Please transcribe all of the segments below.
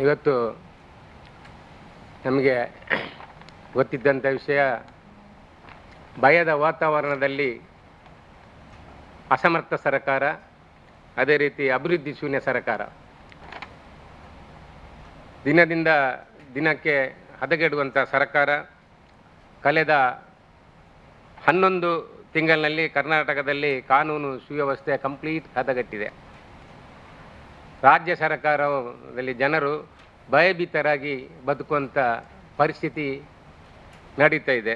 ಇವತ್ತು ನಮಗೆ ಗೊತ್ತಿದ್ದಂಥ ವಿಷಯ, ಭಯದ ವಾತಾವರಣದಲ್ಲಿ ಅಸಮರ್ಥ ಸರ್ಕಾರ, ಅದೇ ರೀತಿ ಅಭಿವೃದ್ಧಿ ಶೂನ್ಯ ಸರ್ಕಾರ ದಿನದಿಂದ ದಿನಕ್ಕೆ ಹದಗೆಡುವಂಥ ಸರ್ಕಾರ. ಕಳೆದ 11 ತಿಂಗಳಿನಲ್ಲಿ ಕರ್ನಾಟಕದಲ್ಲಿ ಕಾನೂನು ಸುವ್ಯವಸ್ಥೆ ಕಂಪ್ಲೀಟ್ ಹದಗೆಟ್ಟಿದೆ. ರಾಜ್ಯ ಸರ್ಕಾರದಲ್ಲಿ ಜನರು ಭಯಭೀತರಾಗಿ ಬದುಕುವಂಥ ಪರಿಸ್ಥಿತಿ ನಡೀತಾ ಇದೆ.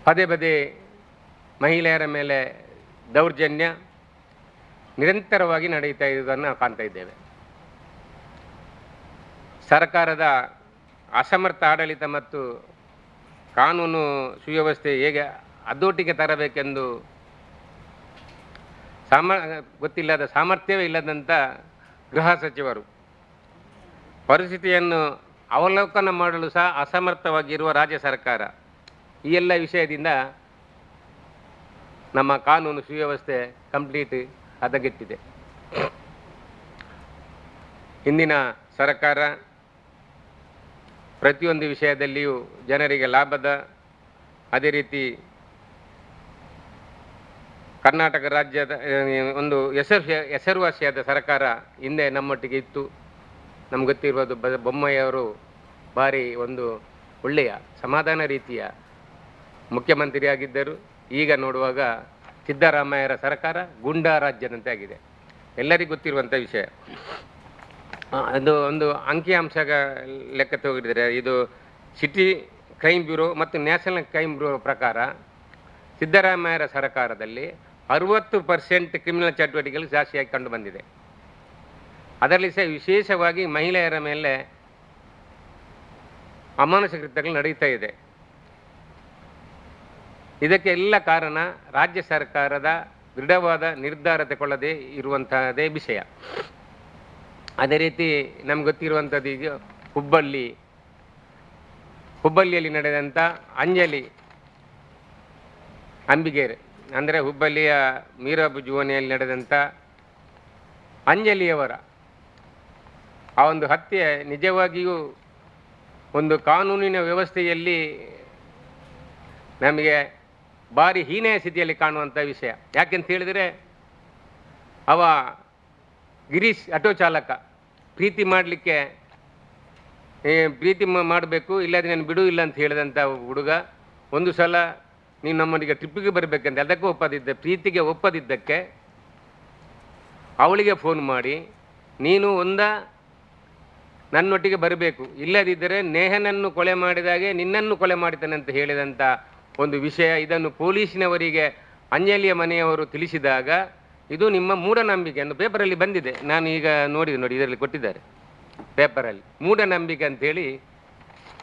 ಪದೇ ಪದೇ ಮಹಿಳೆಯರ ಮೇಲೆ ದೌರ್ಜನ್ಯ ನಿರಂತರವಾಗಿ ನಡೀತಾ ಇರುವುದನ್ನು ನಾವು ಕಾಣ್ತಾ ಇದ್ದೇವೆ. ಸರ್ಕಾರದ ಅಸಮರ್ಥ ಆಡಳಿತ ಮತ್ತು ಕಾನೂನು ಸುವ್ಯವಸ್ಥೆ ಹೇಗೆ ಹತೋಟಿಗೆ ತರಬೇಕೆಂದು ಗೊತ್ತಿಲ್ಲದ ಸಾಮರ್ಥ್ಯವೇ ಇಲ್ಲದಂಥ ಗೃಹ ಸಚಿವರು, ಪರಿಸ್ಥಿತಿಯನ್ನು ಅವಲೋಕನ ಮಾಡಲು ಸಹ ಅಸಮರ್ಥವಾಗಿರುವ ರಾಜ್ಯ ಸರ್ಕಾರ, ಈ ಎಲ್ಲ ವಿಷಯದಿಂದ ನಮ್ಮ ಕಾನೂನು ಸುವ್ಯವಸ್ಥೆ ಕಂಪ್ಲೀಟ್ ಹದಗೆಟ್ಟಿದೆ. ಇಂದಿನ ಸರ್ಕಾರ ಪ್ರತಿಯೊಂದು ವಿಷಯದಲ್ಲಿಯೂ ಜನರಿಗೆ ಲಾಭದ, ಅದೇ ರೀತಿ ಕರ್ನಾಟಕ ರಾಜ್ಯದ ಒಂದು ಹೆಸರುವಾಸಿಯಾದ ಸರ್ಕಾರ ಹಿಂದೆ ನಮ್ಮೊಟ್ಟಿಗೆ ಇತ್ತು. ನಮ್ಗೆ ಗೊತ್ತಿರ್ಬೋದು, ಬೊಮ್ಮಾಯಿಯವರು ಭಾರಿ ಒಂದು ಒಳ್ಳೆಯ ಸಮಾಧಾನ ರೀತಿಯ ಮುಖ್ಯಮಂತ್ರಿಯಾಗಿದ್ದರು. ಈಗ ನೋಡುವಾಗ ಸಿದ್ದರಾಮಯ್ಯರ ಸರ್ಕಾರ ಗೂಂಡಾ ರಾಜ್ಯದಂತೆ ಆಗಿದೆ, ಎಲ್ಲರಿಗೂ ಗೊತ್ತಿರುವಂಥ ವಿಷಯ. ಅದು ಒಂದು ಅಂಕಿಅಂಶ ಲೆಕ್ಕ ತಗೊಂಡಿದ್ದಾರೆ. ಇದು ಸಿಟಿ ಕ್ರೈಮ್ ಬ್ಯೂರೋ ಮತ್ತು ನ್ಯಾಷನಲ್ ಕ್ರೈಮ್ ಬ್ಯೂರೋ ಪ್ರಕಾರ ಸಿದ್ದರಾಮಯ್ಯರ ಸರ್ಕಾರದಲ್ಲಿ 60% ಕ್ರಿಮಿನಲ್ ಚಟುವಟಿಕೆಗಳು ಜಾಸ್ತಿಯಾಗಿ ಕಂಡು ಬಂದಿದೆ. ಅದರಲ್ಲಿ ಸಹ ವಿಶೇಷವಾಗಿ ಮಹಿಳೆಯರ ಮೇಲೆ ಅಮಾನುಷ ಕೃತ್ಯಗಳು ನಡೀತಾ ಇದೆ. ಇದಕ್ಕೆ ಎಲ್ಲ ಕಾರಣ ರಾಜ್ಯ ಸರ್ಕಾರದ ದೃಢವಾದ ನಿರ್ಧಾರ ತಗೊಳ್ಳದೇ ಇರುವಂತಹದೇ ವಿಷಯ. ಅದೇ ರೀತಿ ನಮ್ಗೆ ಗೊತ್ತಿರುವಂಥದ್ದು, ಈಗ ಹುಬ್ಬಳ್ಳಿಯಲ್ಲಿ ನಡೆದಂಥ ಅಂಜಲಿ ಅಂಬಿಗೇರ್, ಅಂದರೆ ಹುಬ್ಬಳ್ಳಿಯ ಮೀರಾಬು ಜುವನಿಯಲ್ಲಿ ನಡೆದಂಥ ಅಂಜಲಿಯವರ ಆ ಒಂದು ಹತ್ಯೆ ನಿಜವಾಗಿಯೂ ಒಂದು ಕಾನೂನಿನ ವ್ಯವಸ್ಥೆಯಲ್ಲಿ ನಮಗೆ ಭಾರಿ ಹೀನೆಯ ಸ್ಥಿತಿಯಲ್ಲಿ ಕಾಣುವಂಥ ವಿಷಯ. ಯಾಕೆಂತ ಹೇಳಿದರೆ, ಅವ ಗಿರೀಶ್ ಆಟೋ ಚಾಲಕ, ಪ್ರೀತಿ ಮಾಡಲಿಕ್ಕೆ ಪ್ರೀತಿ ಮಾಡಬೇಕು, ಇಲ್ಲಾದ್ರೆ ನಾನು ಬಿಡು ಇಲ್ಲ ಅಂತ ಹೇಳಿದಂಥ ಹುಡುಗ, ಒಂದು ಸಲ ನೀನು ನಮ್ಮೊಂದಿಗೆ ಟ್ರಿಪ್ಪಿಗೆ ಬರಬೇಕಂತ ಅದಕ್ಕೆ ಒಪ್ಪದಿದ್ದ, ಪ್ರೀತಿಗೆ ಒಪ್ಪದಿದ್ದಕ್ಕೆ ಅವಳಿಗೆ ಫೋನ್ ಮಾಡಿ ನೀನು ನನ್ನೊಟ್ಟಿಗೆ ಬರಬೇಕು, ಇಲ್ಲದಿದ್ದರೆ ನೇಹನನ್ನು ಕೊಲೆ ಮಾಡಿದಾಗೆ ನಿನ್ನನ್ನು ಕೊಲೆ ಮಾಡ್ತಾನೆ ಅಂತ ಹೇಳಿದಂಥ ಒಂದು ವಿಷಯ. ಇದನ್ನು ಪೊಲೀಸಿನವರಿಗೆ ಅಂಜಲಿಯ ಮನೆಯವರು ತಿಳಿಸಿದಾಗ ಇದು ನಿಮ್ಮ ಮೂಢನಂಬಿಕೆ ಎಂದು ಪೇಪರಲ್ಲಿ ಬಂದಿದೆ. ನಾನು ಈಗ ನೋಡಿ ಇದರಲ್ಲಿ ಕೊಟ್ಟಿದ್ದಾರೆ ಪೇಪರಲ್ಲಿ. ಮೂಢನಂಬಿಕೆ ಅಂಥೇಳಿ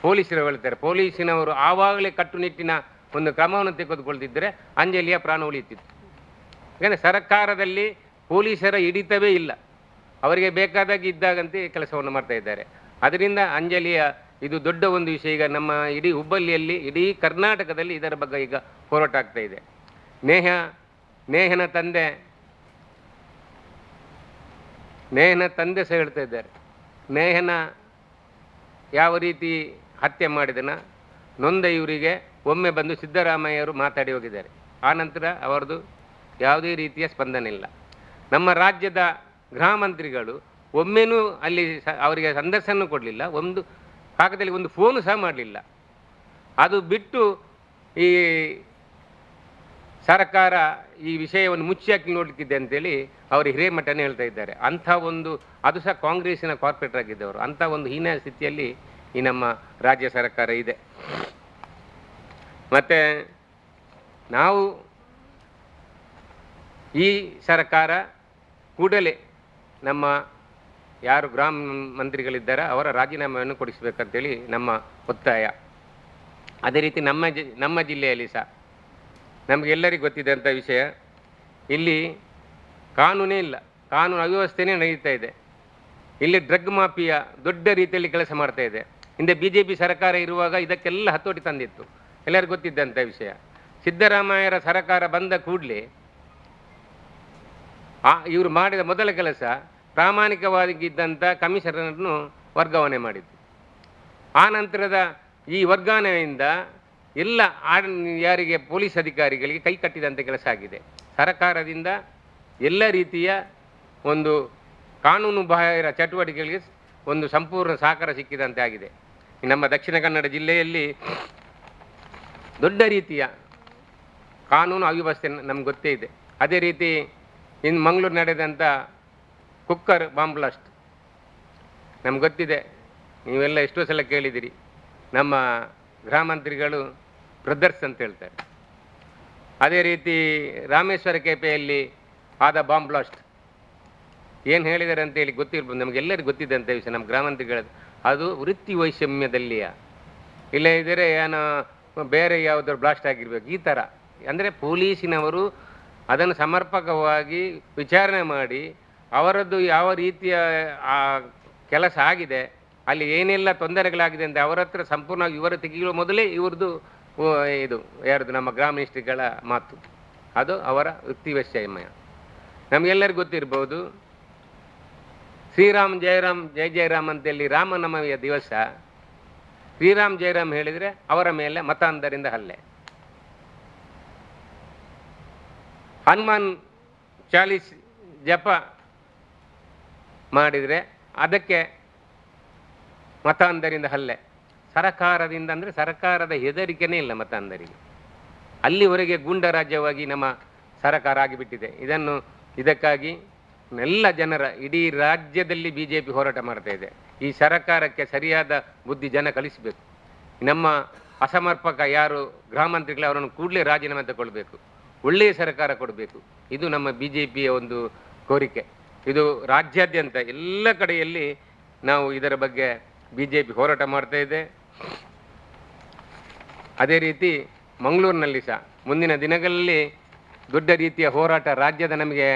ಪೊಲೀಸರು ಹೇಳ್ತಾರೆ. ಪೊಲೀಸಿನವರು ಆವಾಗಲೇ ಕಟ್ಟುನಿಟ್ಟಿನ ಒಂದು ಕ್ರಮವನ್ನು ತೆಗೆದುಕೊಳ್ತಿದ್ದರೆ ಅಂಜಲಿಯ ಪ್ರಾಣ ಉಳಿಯುತ್ತಿತ್ತು. ಯಾಕಂದರೆ ಸರ್ಕಾರದಲ್ಲಿ ಪೊಲೀಸರ ಹಿಡಿತವೇ ಇಲ್ಲ, ಅವರಿಗೆ ಬೇಕಾದಾಗ ಇದ್ದಾಗಂತೆ ಕೆಲಸವನ್ನು ಮಾಡ್ತಾ ಇದ್ದಾರೆ. ಅದರಿಂದ ಅಂಜಲಿಯ ಇದು ದೊಡ್ಡ ಒಂದು ವಿಷಯ. ಈಗ ನಮ್ಮ ಇಡೀ ಹುಬ್ಬಳ್ಳಿಯಲ್ಲಿ, ಇಡೀ ಕರ್ನಾಟಕದಲ್ಲಿ ಇದರ ಬಗ್ಗೆ ಈಗ ಹೋರಾಟ ಆಗ್ತಾ ಇದೆ. ನೇಹನ ತಂದೆ ಸಹ ಹೇಳ್ತಾ ಇದ್ದಾರೆ, ನೇಹನ ಯಾವ ರೀತಿ ಹತ್ಯೆ ಮಾಡಿದನ ನೊಂದ ಇವರಿಗೆ ಒಮ್ಮೆ ಬಂದು ಸಿದ್ದರಾಮಯ್ಯವರು ಮಾತಾಡಿ ಹೋಗಿದ್ದಾರೆ. ಆನಂತರ ಅವರದು ಯಾವುದೇ ರೀತಿಯ ಸ್ಪಂದನೆ ಇಲ್ಲ. ನಮ್ಮ ರಾಜ್ಯದ ಗೃಹ ಮಂತ್ರಿಗಳು ಒಮ್ಮೆನೂ ಅಲ್ಲಿ ಅವರಿಗೆ ಸಂದರ್ಶನ ಕೊಡಲಿಲ್ಲ, ಒಂದು ಕಾಗದಲ್ಲಿ ಒಂದು ಫೋನು ಸಹ ಮಾಡಲಿಲ್ಲ. ಅದು ಬಿಟ್ಟು ಈ ಸರ್ಕಾರ ಈ ವಿಷಯವನ್ನು ಮುಚ್ಚಿ ಹಾಕಿ ನೋಡಲಿಕ್ಕಿದೆ ಅಂತೇಳಿ ಅವರು ಹಿರೇಮಠನೇ ಹೇಳ್ತಾ ಇದ್ದಾರೆ. ಅಂಥ ಒಂದು, ಅದು ಸಹ ಕಾಂಗ್ರೆಸ್ಸಿನ ಕಾರ್ಪೊರೇಟರ್ ಆಗಿದ್ದವರು, ಅಂಥ ಒಂದು ಹೀನ ಸ್ಥಿತಿಯಲ್ಲಿ ಈ ನಮ್ಮ ರಾಜ್ಯ ಸರ್ಕಾರ ಇದೆ. ಮತ್ತು ನಾವು ಈ ಸರ್ಕಾರ ಕೂಡಲೇ ನಮ್ಮ ಯಾರು ಗೃಹ ಮಂತ್ರಿಗಳಿದ್ದಾರೆ ಅವರ ರಾಜೀನಾಮೆಯನ್ನು ಕೊಡಿಸಬೇಕಂತೇಳಿ ನಮ್ಮ ಒತ್ತಾಯ. ಅದೇ ರೀತಿ ನಮ್ಮ ಜಿಲ್ಲೆಯಲ್ಲಿ ಸಹ ನಮಗೆಲ್ಲರಿಗೂ ಗೊತ್ತಿದ್ದಂಥ ವಿಷಯ, ಇಲ್ಲಿ ಕಾನೂನೇ ಇಲ್ಲ, ಕಾನೂನು ಅವ್ಯವಸ್ಥೆನೇ ನಡೀತಾ ಇದೆ. ಇಲ್ಲಿ ಡ್ರಗ್ ಮಾಫಿಯಾ ದೊಡ್ಡ ರೀತಿಯಲ್ಲಿ ಕೆಲಸ ಮಾಡ್ತಾ ಇದೆ. ಹಿಂದೆ BJP ಸರ್ಕಾರ ಇರುವಾಗ ಇದಕ್ಕೆಲ್ಲ ಹತೋಟಿ ತಂದಿತ್ತು, ಎಲ್ಲರಿಗೂ ಗೊತ್ತಿದ್ದಂಥ ವಿಷಯ. ಸಿದ್ದರಾಮಯ್ಯರ ಸರ್ಕಾರ ಬಂದ ಕೂಡಲೇ ಇವರು ಮಾಡಿದ ಮೊದಲ ಕೆಲಸ ಪ್ರಾಮಾಣಿಕವಾಗಿದ್ದಂಥ ಕಮಿಷನರನ್ನು ವರ್ಗಾವಣೆ ಮಾಡಿದ್ದು. ಆ ನಂತರದ ಈ ವರ್ಗಾವಣೆಯಿಂದ ಎಲ್ಲ ಯಾರಿಗೆ ಪೊಲೀಸ್ ಅಧಿಕಾರಿಗಳಿಗೆ ಕೈ ಕಟ್ಟಿದಂಥ ಕೆಲಸ ಆಗಿದೆ. ಸರ್ಕಾರದಿಂದ ಎಲ್ಲ ರೀತಿಯ ಒಂದು ಕಾನೂನು ಬಾಹಿರ ಚಟುವಟಿಕೆಗಳಿಗೆ ಒಂದು ಸಂಪೂರ್ಣ ಸಹಕಾರ ಸಿಕ್ಕಿದಂತೆ ಆಗಿದೆ. ನಮ್ಮ ದಕ್ಷಿಣ ಕನ್ನಡ ಜಿಲ್ಲೆಯಲ್ಲಿ ದೊಡ್ಡ ರೀತಿಯ ಕಾನೂನು ಅವ್ಯವಸ್ಥೆ ನಮ್ಗೆ ಗೊತ್ತೇ ಇದೆ. ಅದೇ ರೀತಿ ಇನ್ನು ಮಂಗಳೂರು ನಡೆದಂಥ ಕುಕ್ಕರ್ ಬಾಂಬ್ ಬ್ಲಾಸ್ಟ್ ನಮ್ಗೆ ಗೊತ್ತಿದೆ, ನೀವೆಲ್ಲ ಎಷ್ಟೋ ಸಲ ಕೇಳಿದಿರಿ. ನಮ್ಮ ಗೃಹ ಮಂತ್ರಿಗಳು ಬ್ರದರ್ಸ್ ಅಂತ ಹೇಳ್ತಾರೆ. ಅದೇ ರೀತಿ ರಾಮೇಶ್ವರ ಕೆಪೆಯಲ್ಲಿ ಆದ ಬಾಂಬ್ ಬ್ಲಾಸ್ಟ್ ಏನು ಹೇಳಿದ್ದಾರೆ ಅಂತೇಳಿ ಗೊತ್ತಿರ್ಬೋದು, ನಮಗೆಲ್ಲರಿಗೂ ಗೊತ್ತಿದ್ದಂಥ ವಿಷಯ. ನಮ್ಮ ಗೃಹ ಮಂತ್ರಿಗಳದ್ದು ಅದು ವೃತ್ತಿ ವೈಷಮ್ಯದಲ್ಲಿಯ, ಇಲ್ಲ ಇದ್ದರೆ ಏನೋ ಬೇರೆ ಯಾವುದಾದ್ರು ಬ್ಲಾಸ್ಟ್ ಆಗಿರ್ಬೇಕು ಈ ಥರ. ಅಂದರೆ ಪೊಲೀಸಿನವರು ಅದನ್ನು ಸಮರ್ಪಕವಾಗಿ ವಿಚಾರಣೆ ಮಾಡಿ ಅವರದ್ದು ಯಾವ ರೀತಿಯ ಕೆಲಸ ಆಗಿದೆ, ಅಲ್ಲಿ ಏನೆಲ್ಲ ತೊಂದರೆಗಳಾಗಿದೆ ಅಂತ ಅವರ ಹತ್ರ ಸಂಪೂರ್ಣವಾಗಿ ವಿವರ ತೆಗೆಯುವ ಮೊದಲೇ ಇವ್ರದ್ದು ಇದು ಯಾರ್ದು ನಮ್ಮ ಗೃಹ ಮಿನಿಸ್ಟ್ರಿಗಳ ಮಾತು, ಅದು ಅವರ ವೃತ್ತಿ ವೈಷಮ್ಯ. ನಮಗೆಲ್ಲರಿಗೂ ಗೊತ್ತಿರ್ಬೋದು, ಶ್ರೀರಾಮ್ ಜಯರಾಮ್ ಜಯ ಜಯರಾಮ್ ಅಂತೇಳಿ ರಾಮನವಮಿಯ ದಿವಸ ಶ್ರೀರಾಮ್ ಜಯರಾಮ್ ಹೇಳಿದರೆ ಅವರ ಮೇಲೆ ಮತಾಂಧರಿಂದ ಹಲ್ಲೆ. ಹನುಮಾನ್ ಚಾಲೀಸ್ ಜಪ ಮಾಡಿದರೆ ಅದಕ್ಕೆ ಮತಾಂಧರಿಂದ ಹಲ್ಲೆ. ಸರಕಾರದಿಂದ ಅಂದರೆ ಸರ್ಕಾರದ ಹೆದರಿಕೆನೇ ಇಲ್ಲ ಮತಾಂಧರಿಗೆ. ಅಲ್ಲಿವರೆಗೆ ಗೂಂಡ ರಾಜ್ಯವಾಗಿ ನಮ್ಮ ಸರಕಾರ ಆಗಿಬಿಟ್ಟಿದೆ. ಇದಕ್ಕಾಗಿ ಎಲ್ಲ ಜನರ ಇಡೀ ರಾಜ್ಯದಲ್ಲಿ BJP ಹೋರಾಟ ಮಾಡ್ತಾ ಇದೆ. ಈ ಸರ್ಕಾರಕ್ಕೆ ಸರಿಯಾದ ಬುದ್ಧಿ ಜನ ಕಲಿಸಬೇಕು. ನಮ್ಮ ಅಸಮರ್ಪಕ ಯಾರು ಗೃಹ ಮಂತ್ರಿಗಳು ಅವರನ್ನು ಕೂಡಲೇ ರಾಜೀನಾಮೆ ತಗೊಳ್ಬೇಕು, ಒಳ್ಳೆಯ ಸರ್ಕಾರ ಕೊಡಬೇಕು. ಇದು ನಮ್ಮ BJPಯ ಒಂದು ಕೋರಿಕೆ. ಇದು ರಾಜ್ಯಾದ್ಯಂತ ಎಲ್ಲ ಕಡೆಯಲ್ಲಿ ನಾವು ಇದರ ಬಗ್ಗೆ BJP ಹೋರಾಟ ಮಾಡ್ತಾ ಇದೆ. ಅದೇ ರೀತಿ ಮಂಗಳೂರಿನಲ್ಲಿ ಸಹ ಮುಂದಿನ ದಿನಗಳಲ್ಲಿ ದೊಡ್ಡ ರೀತಿಯ ಹೋರಾಟ ರಾಜ್ಯದ ನಮಗೆ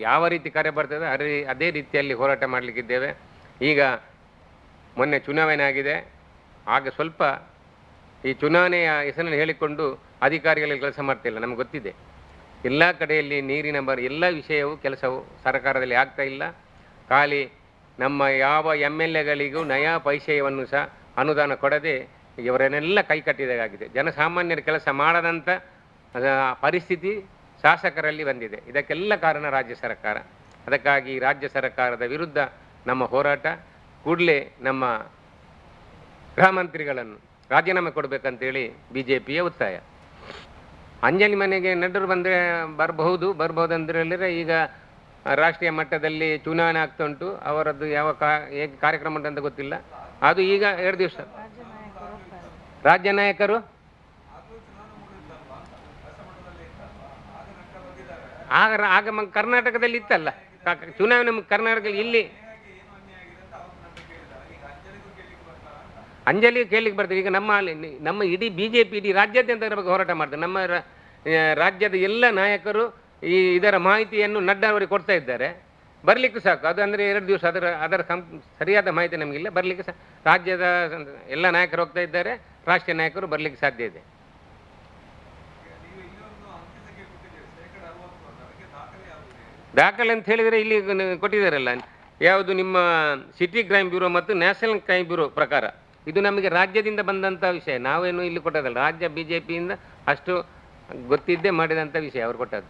ಯಾವ ರೀತಿ ಕರೆ ಬರ್ತದೆ ಅದೇ ರೀತಿಯಲ್ಲಿ ಹೋರಾಟ ಮಾಡಲಿಕ್ಕಿದ್ದೇವೆ. ಈಗ ಮೊನ್ನೆ ಚುನಾವಣೆ ಆಗಿದೆ, ಆಗ ಸ್ವಲ್ಪ ಈ ಚುನಾವಣೆಯ ಹೆಸರನ್ನು ಹೇಳಿಕೊಂಡು ಅಧಿಕಾರಿಗಳಲ್ಲಿ ಕೆಲಸ ಮಾಡ್ತಿಲ್ಲ. ನಮಗೆ ಗೊತ್ತಿದೆ, ಎಲ್ಲ ಕಡೆಯಲ್ಲಿ ನೀರಿನ ಎಲ್ಲ ವಿಷಯವೂ ಕೆಲಸವು ಸರ್ಕಾರದಲ್ಲಿ ಆಗ್ತಾ ಇಲ್ಲ. ಖಾಲಿ ನಮ್ಮ ಯಾವ MLAಗಳಿಗೂ ನಯಾ ಪೈಸೆಯನ್ನು ಸಹ ಅನುದಾನ ಕೊಡದೆ ಇವರನ್ನೆಲ್ಲ ಕೈ ಕಟ್ಟಿದಾಗಿದೆ. ಜನಸಾಮಾನ್ಯರ ಕೆಲಸ ಮಾಡದಂಥ ಪರಿಸ್ಥಿತಿ ಶಾಸಕರಲ್ಲಿ ಬಂದಿದೆ. ಇದಕ್ಕೆಲ್ಲ ಕಾರಣ ರಾಜ್ಯ ಸರ್ಕಾರ. ಅದಕ್ಕಾಗಿ ರಾಜ್ಯ ಸರ್ಕಾರದ ವಿರುದ್ಧ ನಮ್ಮ ಹೋರಾಟ. ಕೂಡಲೇ ನಮ್ಮ ಗೃಹ ಮಂತ್ರಿಗಳನ್ನು ರಾಜೀನಾಮೆ ಕೊಡಬೇಕಂತೇಳಿ BJPಯ ಒತ್ತಾಯ. ಅಂಜಲಿ ಮನೆಗೆ ನಡರು ಬಂದರೆ ಬರ್ಬಹುದಂದ್ರೆ ಈಗ ರಾಷ್ಟ್ರೀಯ ಮಟ್ಟದಲ್ಲಿ ಚುನಾವಣೆ ಆಗ್ತಾ ಉಂಟು. ಅವರದ್ದು ಯಾವ ಹೇಗೆ ಕಾರ್ಯಕ್ರಮ ಉಂಟು ಅಂತ ಗೊತ್ತಿಲ್ಲ. ಅದು ಈಗ 2 ದಿವಸ ರಾಜ್ಯ ನಾಯಕರು ಆಗ ಕರ್ನಾಟಕದಲ್ಲಿ ಇತ್ತಲ್ಲ ಚುನಾವಣೆ. ಕರ್ನಾಟಕದಲ್ಲಿ ಇಲ್ಲಿ ಅಂಜಲಿ ಕೇಳಲಿಕ್ಕೆ ಬರ್ತದೆ. ಈಗ ನಮ್ಮ ಇಡೀ BJP ಇಡೀ ರಾಜ್ಯಾದ್ಯಂತ ಇದರ ಬಗ್ಗೆ ಹೋರಾಟ ಮಾಡ್ತಾರೆ. ನಮ್ಮ ರಾಜ್ಯದ ಎಲ್ಲ ನಾಯಕರು ಇದರ ಮಾಹಿತಿಯನ್ನು ನಡ್ಡಾ ಅವರಿಗೆ ಕೊಡ್ತಾ ಇದ್ದಾರೆ. ಬರಲಿಕ್ಕೂ ಸಾಕು. ಅದು ಅಂದರೆ 2 ದಿವಸ ಅದರ ಸರಿಯಾದ ಮಾಹಿತಿ ನಮಗಿಲ್ಲ. ಬರಲಿಕ್ಕೆ ರಾಜ್ಯದ ಎಲ್ಲ ನಾಯಕರು ಹೋಗ್ತಾ ಇದ್ದಾರೆ, ರಾಷ್ಟ್ರೀಯ ನಾಯಕರು ಬರಲಿಕ್ಕೆ ಸಾಧ್ಯ ಇದೆ. ದಾಖಲೆ ಅಂತ ಹೇಳಿದರೆ ಇಲ್ಲಿ ಕೊಟ್ಟಿದ್ದಾರಲ್ಲ, ಯಾವುದು ನಿಮ್ಮ ಸಿಟಿ ಕ್ರೈಮ್ ಬ್ಯೂರೋ ಮತ್ತು ನ್ಯಾಷನಲ್ ಕ್ರೈಮ್ ಬ್ಯೂರೋ ಪ್ರಕಾರ. ಇದು ನಮಗೆ ರಾಜ್ಯದಿಂದ ಬಂದಂಥ ವಿಷಯ, ನಾವೇನು ಇಲ್ಲಿ ಕೊಟ್ಟದಲ್ಲ. ರಾಜ್ಯ BJPಯಿಂದ ಅಷ್ಟು ಗೊತ್ತಿದ್ದೇ ಮಾಡಿದಂಥ ವಿಷಯ ಅವರು ಕೊಟ್ಟದ್ದು.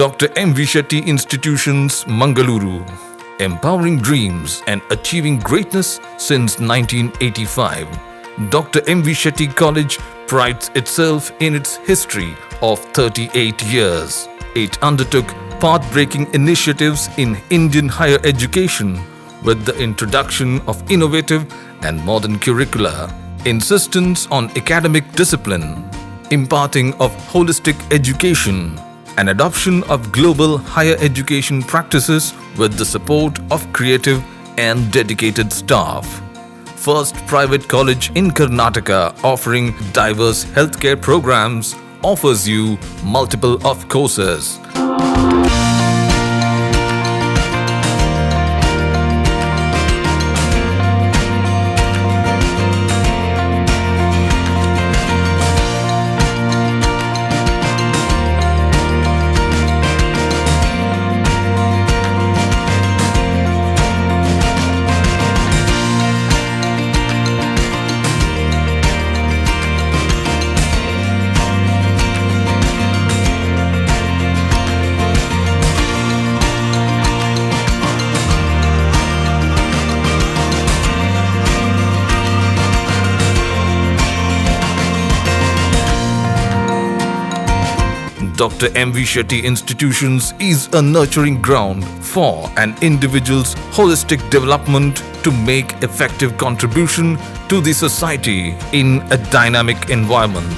Dr. M.V. Shetty Institutions, Mangaluru. Empowering dreams and achieving greatness since 1985. Dr. M.V. Shetty College prides itself in its history of 38 years. It undertook path-breaking initiatives in Indian higher education with the introduction of innovative and modern curricula, insistence on academic discipline, imparting of holistic education, and adoption of global higher education practices with the support of creative and dedicated staff. First private college in Karnataka offering diverse healthcare programs, offers you multiple of courses. Dr. M.V. Shetty Institutions is a nurturing ground for an individual's holistic development to make effective contribution to the society in a dynamic environment.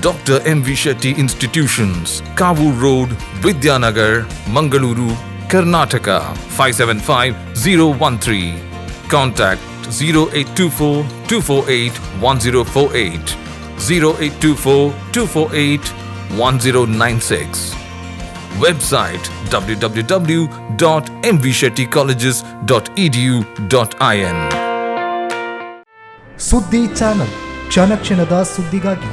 Dr. M.V. Shetty Institutions, Kavur Road, Vidyanagar, Mangaluru, Karnataka 575013. Contact 0824 248 1048, 0824 248 1096. Website www.mvshettycolleges.edu.in. ಸುದ್ದಿ channel ಕ್ಷಣ ಕ್ಷಣದ ಸುದ್ದಿಗಾಗಿ